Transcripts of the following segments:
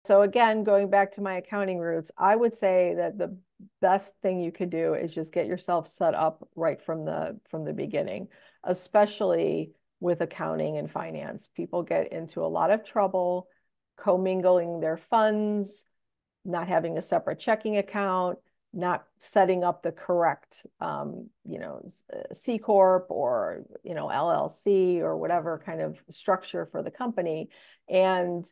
So again, going back to my accounting roots, I would say that the best thing you could do is just get yourself set up right from the beginning, especially with accounting and finance. People get into a lot of trouble commingling their funds, not having a separate checking account, not setting up the correct, C Corp or, LLC or whatever kind of structure for the company. And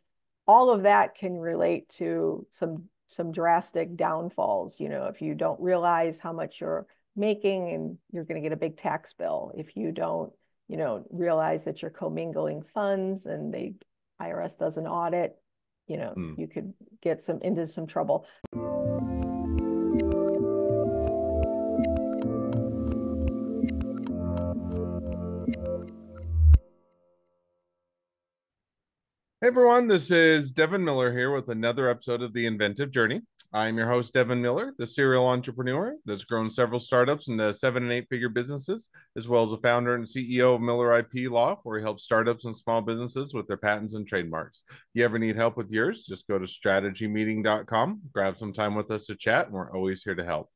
all of that can relate to some drastic downfalls. If you don't realize how much you're making and you're going to get a big tax bill, if you don't, realize that you're commingling funds and the IRS does an audit, you could get into some trouble. Hey everyone, this is Devin Miller here with another episode of The Inventive Journey. I'm your host, Devin Miller, the serial entrepreneur that's grown several startups into 7 and 8 figure businesses, as well as a founder and CEO of Miller IP Law, where he helps startups and small businesses with their patents and trademarks. If you ever need help with yours, just go to strategymeeting.com, grab some time with us to chat, and we're always here to help.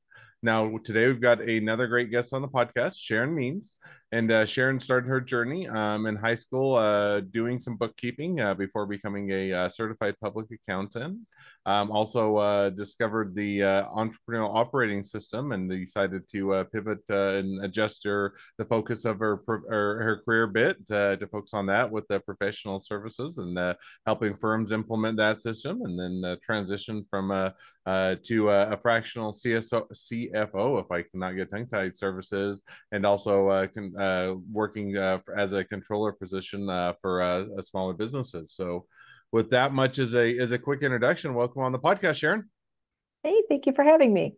Now, today we've got another great guest on the podcast, Sharon Means. And Sharon started her journey in high school doing some bookkeeping before becoming a certified public accountant. Also discovered the entrepreneurial operating system and decided to pivot and adjust the focus of her career bit to focus on that with the professional services and helping firms implement that system, and then transition from to a fractional CFO, if I cannot get tongue-tied, services, and also working as a controller position for smaller businesses. So with that much as a quick introduction, welcome on the podcast, Sharon. Hey, thank you for having me.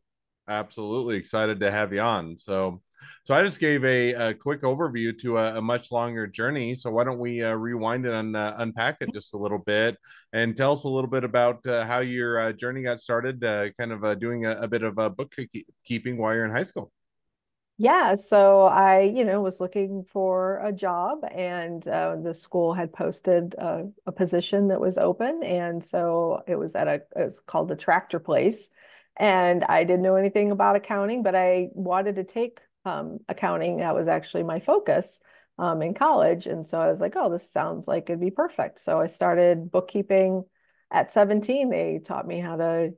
Absolutely excited to have you on. So I just gave a quick overview to a much longer journey. So why don't we rewind it and unpack it just a little bit and tell us a little bit about how your journey got started, kind of doing a bit of bookkeeping while you're in high school. Yeah, so I, was looking for a job, and the school had posted a position that was open, and so it was it's called the Tractor Place, and I didn't know anything about accounting, but I wanted to take accounting. That was actually my focus in college, and so I was like, oh, this sounds like it'd be perfect. So I started bookkeeping at 17. They taught me how to,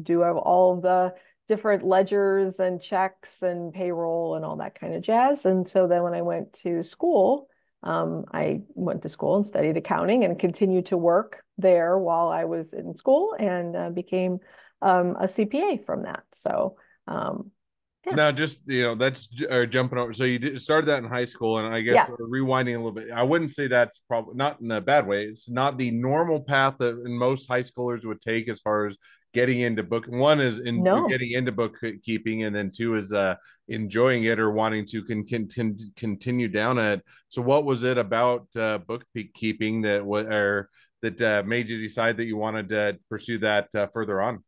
do all of the different ledgers and checks and payroll and all that kind of jazz. And so then when I went to school, I went to school and studied accounting and continued to work there while I was in school, and became a CPA from that. So So yeah. now, just that's jumping over. So you started that in high school, and I guess Yeah. rewinding a little bit. I wouldn't say that's probably not in a bad way. It's not the normal path that most high schoolers would take as far as getting into book. One is in No. getting into bookkeeping, and then two is enjoying it or wanting to continue down it. So, what was it about bookkeeping that made you decide that you wanted to pursue that further on?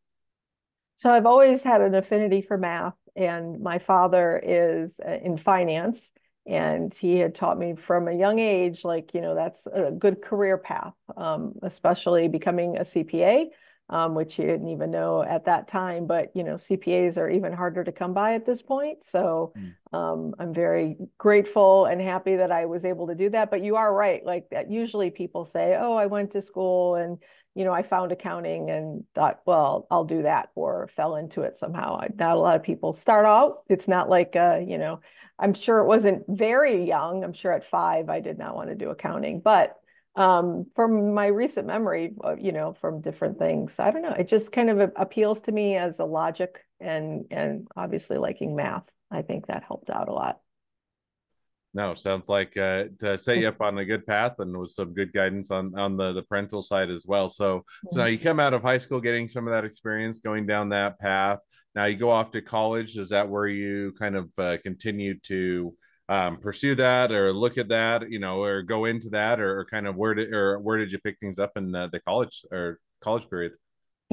So I've always had an affinity for math, and my father is in finance, and he had taught me from a young age, like, that's a good career path, especially becoming a CPA, which he didn't even know at that time. But, CPAs are even harder to come by at this point. So I'm very grateful and happy that I was able to do that. But you are right. Like that, usually people say, oh, I went to school and I found accounting and thought, well, I'll do that, or fell into it somehow. Not a lot of people start out. It's not like, I'm sure it wasn't very young. I'm sure at 5, I did not want to do accounting. But from my recent memory, from different things, I don't know. It just kind of appeals to me as a logic, and obviously liking math. I think that helped out a lot. No, sounds like to set you up on a good path and with some good guidance on the parental side as well. So now you come out of high school getting some of that experience going down that path. Now you go off to college. Is that where you kind of continue to pursue that or look at that, or go into that, or kind of where did you pick things up in the college period?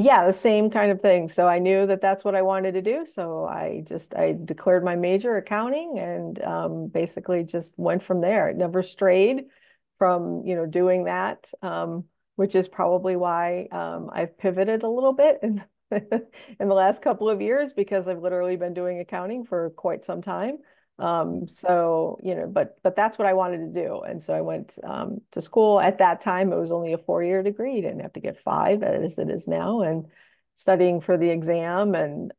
Yeah, the same kind of thing. So I knew that that's what I wanted to do. So I declared my major accounting, and basically just went from there. It never strayed from, doing that. which is probably why I've pivoted a little bit in in the last couple of years because I've literally been doing accounting for quite some time. So, but that's what I wanted to do. And so I went to school. At that time, it was only a 4-year degree. You didn't have to get 5 as it is now, and studying for the exam and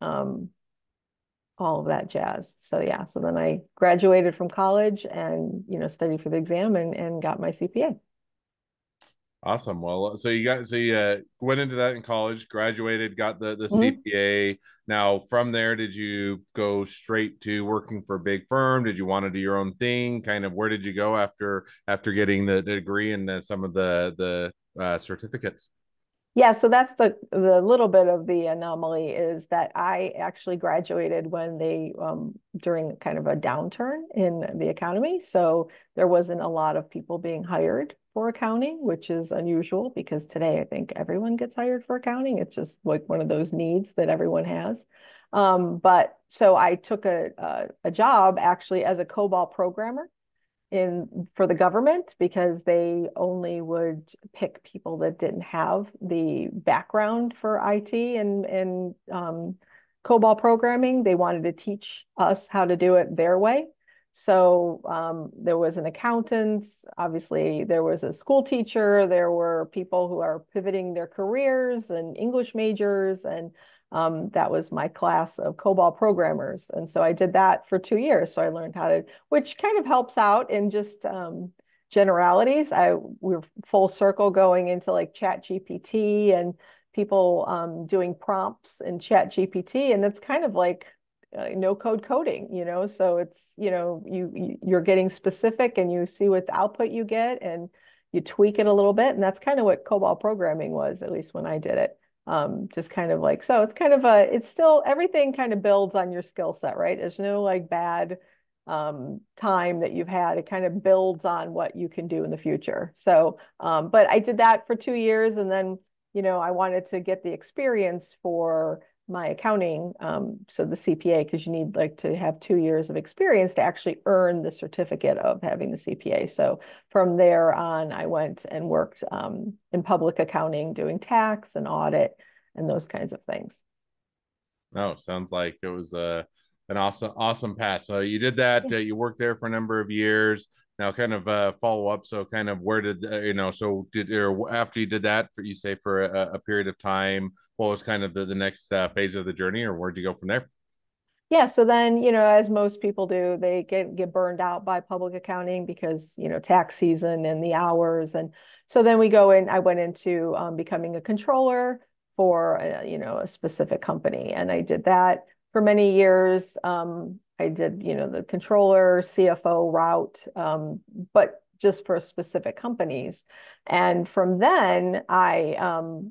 all of that jazz. So yeah, so then I graduated from college and, studied for the exam and got my CPA. Awesome. Well, so you went into that in college, graduated, got the Mhm. CPA. Now, from there, did you go straight to working for a big firm? Did you want to do your own thing? Kind of where did you go after getting the degree and some of the certificates? Yeah, so that's the little bit of the anomaly is that I actually graduated when they during kind of a downturn in the economy. So there wasn't a lot of people being hired for accounting, which is unusual because today I think everyone gets hired for accounting. It's just like one of those needs that everyone has. But so I took a job actually as a COBOL programmer in for the government because they only would pick people that didn't have the background for IT and COBOL programming. They wanted to teach us how to do it their way. So there was an accountant, obviously there was a school teacher, there were people who are pivoting their careers and English majors, and that was my class of COBOL programmers. And so I did that for 2 years. So I learned how to, which kind of helps out in just generalities. We're full circle going into like Chat GPT and people doing prompts in Chat GPT. And that's kind of like no code coding. So it's, you're getting specific and you see what the output you get and you tweak it a little bit. And that's kind of what COBOL programming was, at least when I did it. Just kind of like, so it's kind of it's still, everything kind of builds on your skill set, right? There's no like bad time that you've had. It kind of builds on what you can do in the future. So, but I did that for 2 years, and then, I wanted to get the experience for my accounting, so the CPA, because you need like to have 2 years of experience to actually earn the certificate of having the CPA. So from there on, I went and worked in public accounting, doing tax and audit and those kinds of things. No, sounds like it was an awesome path. So you did that. Yeah. You worked there for a number of years. Now, kind of follow up. So, kind of where did So did or after you did that, for you say for a period of time, what was kind of the next phase of the journey, or where'd you go from there? Yeah, so then, as most people do, they get burned out by public accounting because, tax season and the hours. And so then I went into becoming a controller for, a specific company. And I did that for many years. I did, the controller, CFO route, but just for specific companies. And from then, I,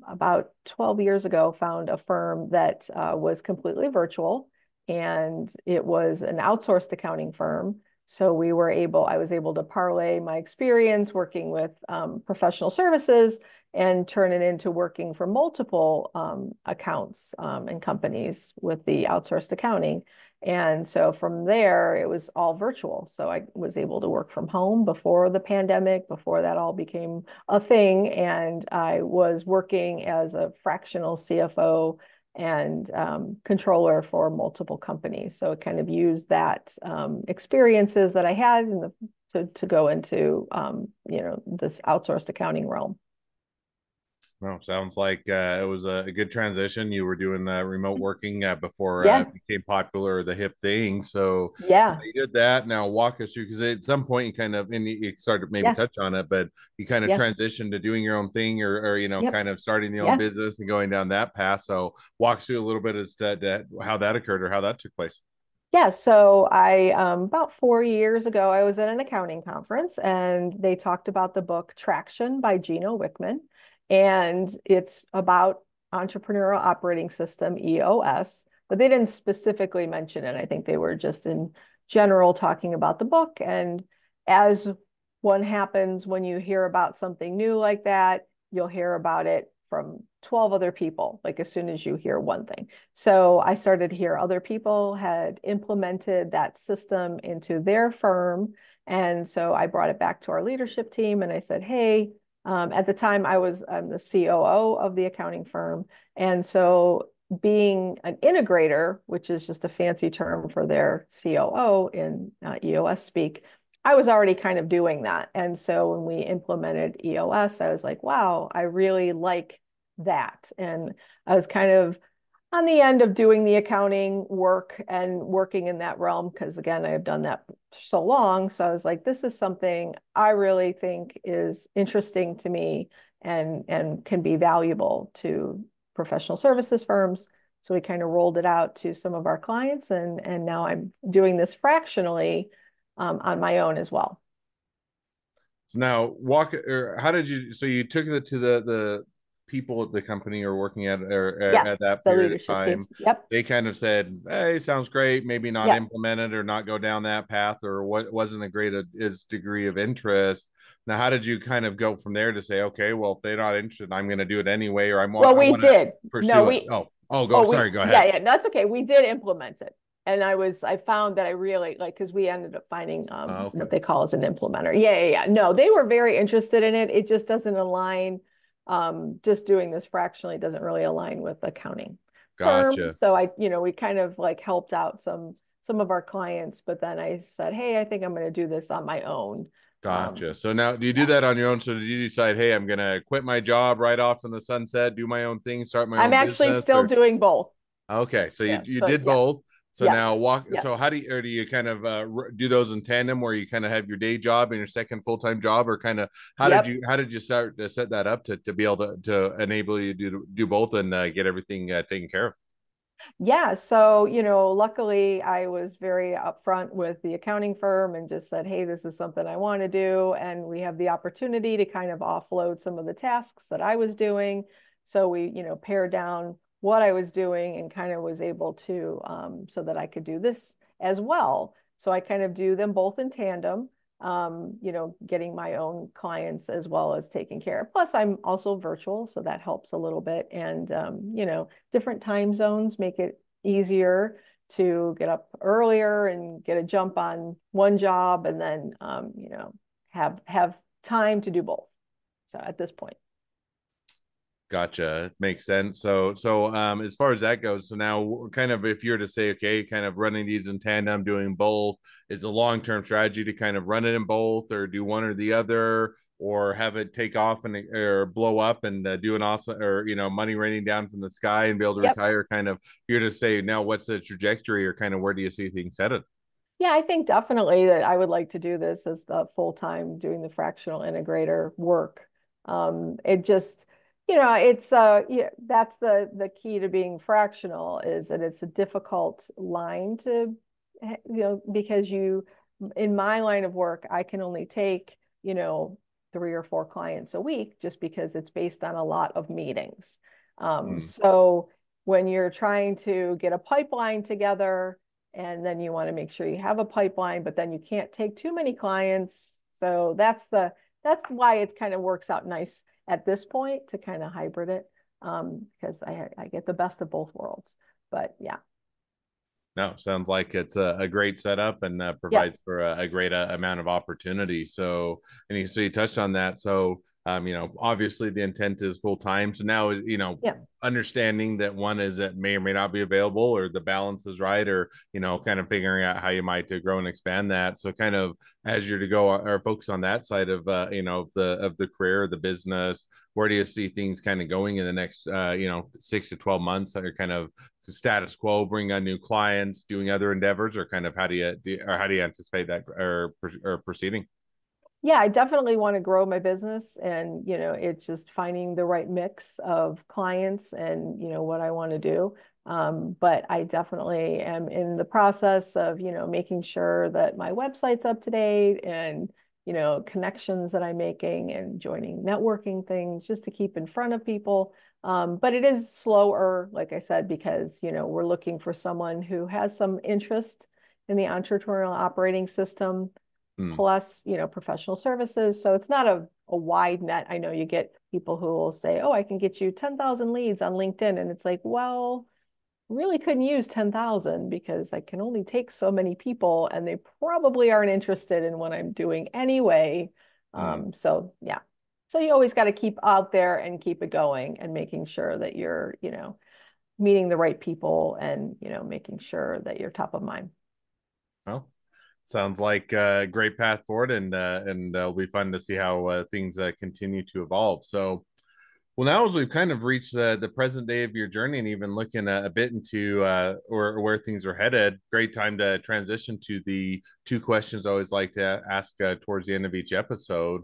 about 12 years ago, found a firm that was completely virtual, and it was an outsourced accounting firm. So I was able to parlay my experience working with professional services and turn it into working for multiple accounts and companies with the outsourced accounting. And so from there, it was all virtual. So I was able to work from home before the pandemic, before that all became a thing. And I was working as a fractional CFO and controller for multiple companies. So it kind of used that experiences that I had to go into this outsourced accounting realm. No, sounds like it was a good transition. You were doing remote working before it Yeah, became popular, the hip thing. So yeah, you did that. Now walk us through, because at some point you kind of, and you started to maybe yeah, touch on it, but you kind of yeah, transitioned to doing your own thing, or yep, kind of starting the own yeah. business and going down that path. So walk us through a little bit as to how that occurred or how that took place. Yeah, so I about 4 years ago, I was at an accounting conference and they talked about the book Traction by Gino Wickman. And it's about entrepreneurial operating system, EOS, but they didn't specifically mention it. I think they were just in general talking about the book. And as one happens when you hear about something new like that, you'll hear about it from 12 other people, like as soon as you hear one thing. So I started to hear other people had implemented that system into their firm. And so I brought it back to our leadership team and I said, hey, At the time, I'm the COO of the accounting firm. And so being an integrator, which is just a fancy term for their COO in EOS speak, I was already kind of doing that. And so when we implemented EOS, I was like, wow, I really like that. And I was kind of on the end of doing the accounting work and working in that realm because again I have done that so long, so I was like, this is something I really think is interesting to me and can be valuable to professional services firms. So we kind of rolled it out to some of our clients, and now I'm doing this fractionally on my own as well. So now walk or how did you so you took it to the people at the company or working at or Yeah, at that the period of leadership team. time. Yep. They kind of said, hey, sounds great, maybe not Yeah. implement it or not go down that path or what wasn't a great is degree of interest. Now how did you kind of go from there to say, okay, well if they're not interested, I'm going to do it anyway, or Well, I we want to did. No, pursue it. we Oh go Oh, sorry, go yeah, ahead. yeah, that's okay. We did implement it. And I found that I really like, because we ended up finding Okay. what they call as an implementer. Yeah, yeah, yeah. No, they were very interested in it. It just doesn't align. Just doing this fractionally doesn't really align with accounting firm. Gotcha. So we kind of like helped out some of our clients, but then I said, hey, I think I'm going to do this on my own. Gotcha. So now, do you do Yeah. that on your own? So did you decide, hey, I'm gonna quit my job right off in the sunset, do my own thing, start my I'm own actually business, still or doing both. okay, so Yeah. you So did yeah. both. So Yeah. now walk. Yes. So how do you or do you kind of do those in tandem, where you kind of have your day job and your second full time job, or kind of Yep. how did you start to set that up to be able to enable you to do both and get everything taken care of? Yeah, so, luckily I was very upfront with the accounting firm and just said, hey, this is something I want to do. And we have the opportunity to kind of offload some of the tasks that I was doing. So we, pared down what I was doing and kind of was able to, so that I could do this as well. So I kind of do them both in tandem, getting my own clients as well as taking care. Plus, I'm also virtual, so that helps a little bit. And, different time zones make it easier to get up earlier and get a jump on one job and then have time to do both. So at this point. Gotcha. Makes sense. So as far as that goes, so now kind of if you're to say, okay, kind of running these in tandem, doing both, is a long-term strategy to kind of run it in both or do one or the other or have it take off and or blow up and do an awesome or money raining down from the sky and be able to Yep. retire kind of if you're to say now what's the trajectory or kind of where do you see things headed? Yeah, I think definitely that I would like to do this as the full-time doing the fractional integrator work. It just, it's yeah, that's the key to being fractional is that it's a difficult line to, because in my line of work, I can only take, 3 or 4 clients a week just because it's based on a lot of meetings. Hmm. So when you're trying to get a pipeline together, and then you want to make sure you have a pipeline, but then you can't take too many clients. So that's why it kind of works out nice at this point to kind of hybrid it, because I get the best of both worlds. But yeah, No, sounds like it's a great setup and yeah, provides for a great amount of opportunity. So, so you touched on that. So, obviously the intent is full time. So now, yeah. understanding that one is that may or may not be available, or the balance is right, or kind of figuring out how you might to grow and expand that. So, kind of as you're to go or focus on that side of the career, the business. Where do you see things kind of going in the next 6 to 12 months? Or kind of status quo, bring on new clients, doing other endeavors, or kind of how do you anticipate that or proceeding? Yeah, I definitely want to grow my business, and it's just finding the right mix of clients and what I want to do. But I definitely am in the process of making sure that my website's up to date and connections that I'm making and joining networking things just to keep in front of people. But it is slower, like I said, because we're looking for someone who has some interest in the entrepreneurial operating system Hmm. plus, professional services. So it's not a wide net. I know you get people who will say, oh, I can get you 10,000 leads on LinkedIn. And it's like, well, really couldn't use 10,000 because I can only take so many people and they probably aren't interested in what I'm doing anyway. Hmm. So yeah. So you always got to keep out there and keep it going and making sure that you're, meeting the right people and, making sure that you're top of mind. Well, sounds like a great path forward, and it'll be fun to see how things continue to evolve. So, well, now as we've kind of reached the present day of your journey and even looking a bit into or where things are headed, great time to transition to the two questions I always like to ask towards the end of each episode.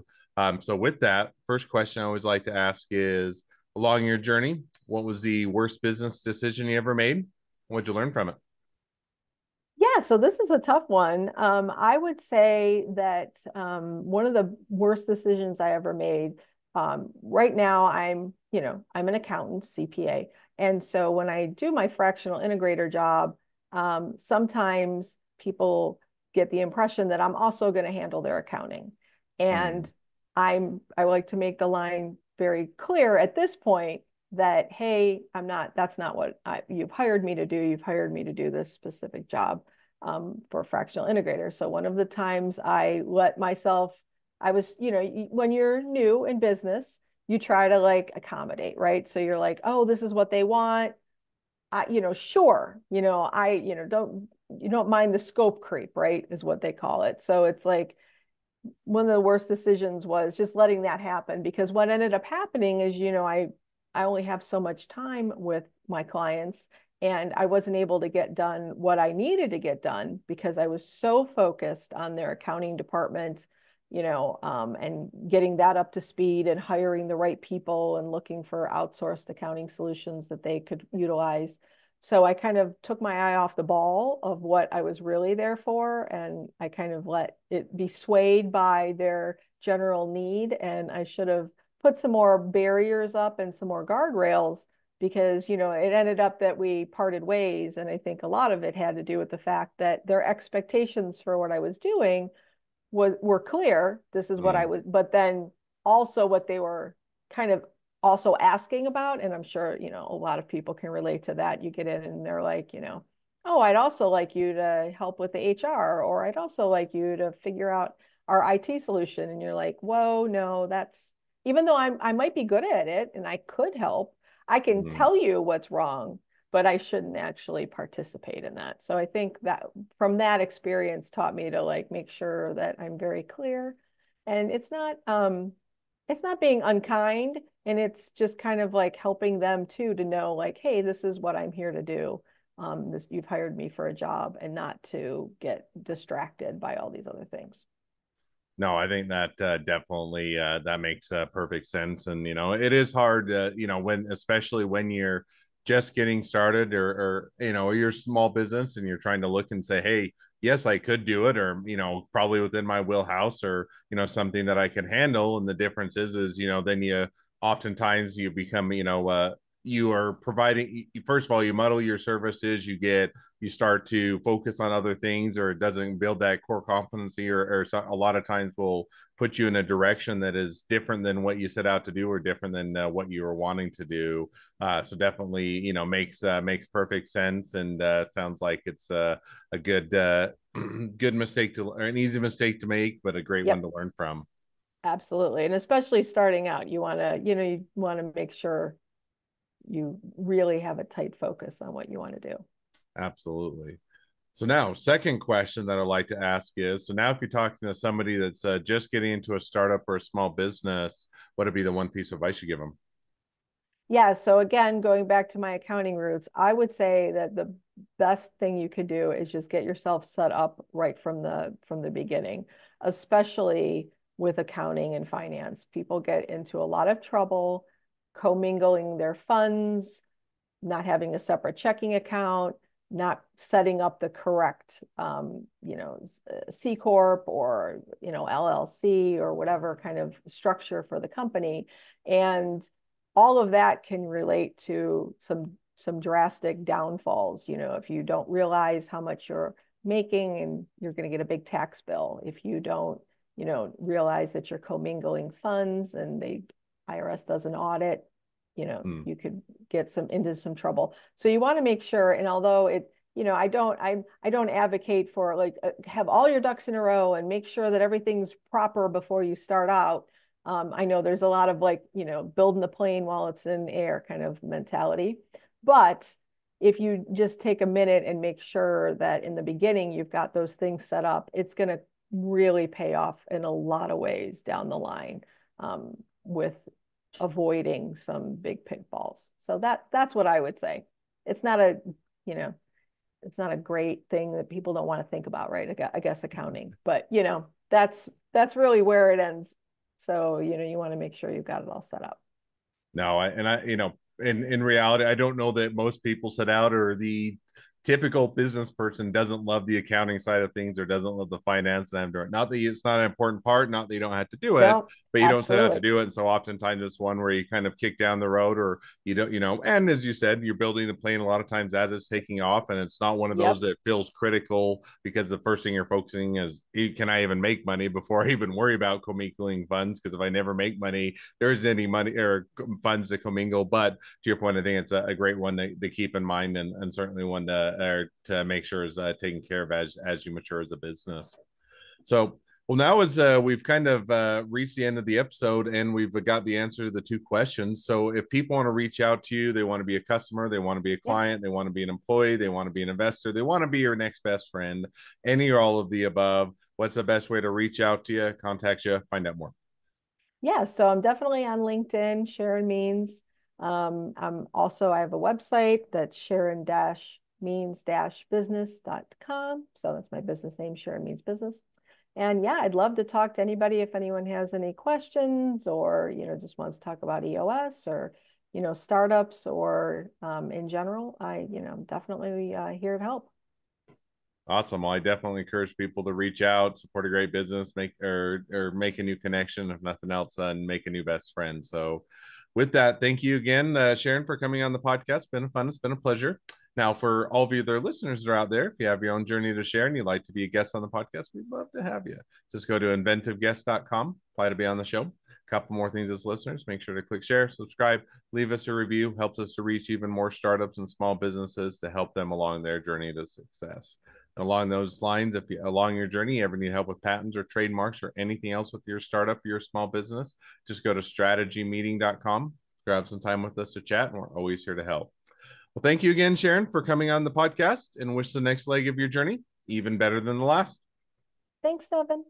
So, with that, first question I always like to ask is, along your journey, what was the worst business decision you ever made? What'd you learn from it? Yeah, so this is a tough one. I would say that one of the worst decisions I ever made. Right now, I'm an accountant, CPA, and so when I do my fractional integrator job, sometimes people get the impression that I'm also going to handle their accounting, Mm, and I like to make the line very clear at this point that, hey, I'm not, that's not what you've hired me to do. You've hired me to do this specific job for fractional integrator. So one of the times I let myself, I was, when you're new in business, you try to like accommodate, right? So you're like, oh, this is what they want. Sure, you don't mind the scope creep, right? Is what they call it. So it's like, one of the worst decisions was just letting that happen, because what ended up happening is, I only have so much time with my clients, and I wasn't able to get done what I needed to get done because I was so focused on their accounting department, and getting that up to speed and hiring the right people and looking for outsourced accounting solutions that they could utilize. So I kind of took my eye off the ball of what I was really there for, and I kind of let it be swayed by their general need. And I should have put some more barriers up and some more guardrails, because, it ended up that we parted ways. And I think a lot of it had to do with the fact that their expectations for what I was doing were clear. This is what I mm, was, but then also what they were kind of also asking about. And I'm sure, a lot of people can relate to that. You get in and they're like, oh, I'd also like you to help with the HR, or I'd also like you to figure out our IT solution. And you're like, whoa, no, that's, even though I might be good at it and I could help, I can mm. tell you what's wrong, but I shouldn't actually participate in that. So I think that from that experience taught me to like make sure that I'm very clear, and it's not being unkind, and it's just kind of like helping them too to know like, hey, this is what I'm here to do. This, you've hired me for a job, and not to get distracted by all these other things. No, I think that definitely that makes perfect sense, and it is hard, when especially when you're just getting started, or you're a small business and you're trying to look and say, hey, yes, I could do it, or probably within my wheelhouse, or something that I can handle. And the difference is then you oftentimes you become you are providing, first of all, you muddle your services, you start to focus on other things, or it doesn't build that core competency, or a lot of times will put you in a direction that is different than what you set out to do, or different than what you were wanting to do. So definitely, makes perfect sense, and sounds like it's a good good mistake to, or an easy mistake to make, but a great one Yep, to learn from. absolutely. And especially starting out, you want to make sure you really have a tight focus on what you want to do. Absolutely. So now, second question that I'd like to ask is, so now if you're talking to somebody that's just getting into a startup or a small business, what would be the one piece of advice you give them? Yeah, so again, going back to my accounting roots, I would say that the best thing you could do is just get yourself set up right from the beginning, especially with accounting and finance. People get into a lot of trouble commingling their funds, not having a separate checking account, not setting up the correct, C Corp, or, LLC, or whatever kind of structure for the company. And all of that can relate to some drastic downfalls. If you don't realize how much you're making, and you're going to get a big tax bill. If you don't, realize that you're commingling funds, and the IRS does an audit, Hmm. you could get into some trouble. So you want to make sure, and although I don't advocate for like have all your ducks in a row and make sure that everything's proper before you start out. I know there's a lot of like, building the plane while it's in the air kind of mentality. But if you just take a minute and make sure that in the beginning you've got those things set up, it's going to really pay off in a lot of ways down the line, with avoiding some big pitfalls. So that's what I would say. It's not a, you know, it's not a great thing that people don't want to think about, right? I guess accounting, but that's really where it ends. So, you want to make sure you've got it all set up. No, in reality, I don't know that most people set out, or the typical business person doesn't love the accounting side of things or doesn't love the finance. And I'm doing, not that it's not an important part, not that you don't have to do it, No, but you don't set out to absolutely. do it. And so oftentimes it's one where you kind of kick down the road, or you don't, and as you said, you're building the plane a lot of times as it's taking off. And it's not one of those Yep. that feels critical, because the first thing you're focusing is, can I even make money before I even worry about commingling funds? Because if I never make money, there isn't any money or funds to commingle. But to your point, I think it's a great one to keep in mind, and certainly one to make sure is taken care of as you mature as a business. So, well, now as we've kind of reached the end of the episode, and we've got the answer to the two questions. So if people want to reach out to you, they want to be a customer, they want to be a Yep. client, they want to be an employee, they want to be an investor, they want to be your next best friend, any or all of the above, what's the best way to reach out to you, contact you, find out more? Yeah, so I'm definitely on LinkedIn, Sharon Means. I have a website that's sharon-means-business.com. So that's my business name, Sharon Means Business. And yeah, I'd love to talk to anybody if anyone has any questions, or, just wants to talk about EOS, or, startups, or in general. I'm definitely here to help. Awesome. Well, I definitely encourage people to reach out, support a great business, make a new connection, if nothing else, and make a new best friend. So, with that, thank you again, Sharon, for coming on the podcast. It's been fun. It's been a pleasure. Now, for all of you other listeners that are out there, if you have your own journey to share and you'd like to be a guest on the podcast, we'd love to have you. Just go to inventiveguest.com, apply to be on the show. A couple more things as listeners. Make sure to click share, subscribe, leave us a review. Helps us to reach even more startups and small businesses to help them along their journey to success. Along those lines, if you, along your journey, you ever need help with patents or trademarks or anything else with your startup, your small business, just go to strategymeeting.com, grab some time with us to chat, and we're always here to help. Well, thank you again, Sharon, for coming on the podcast, and wish the next leg of your journey even better than the last. Thanks, Evan.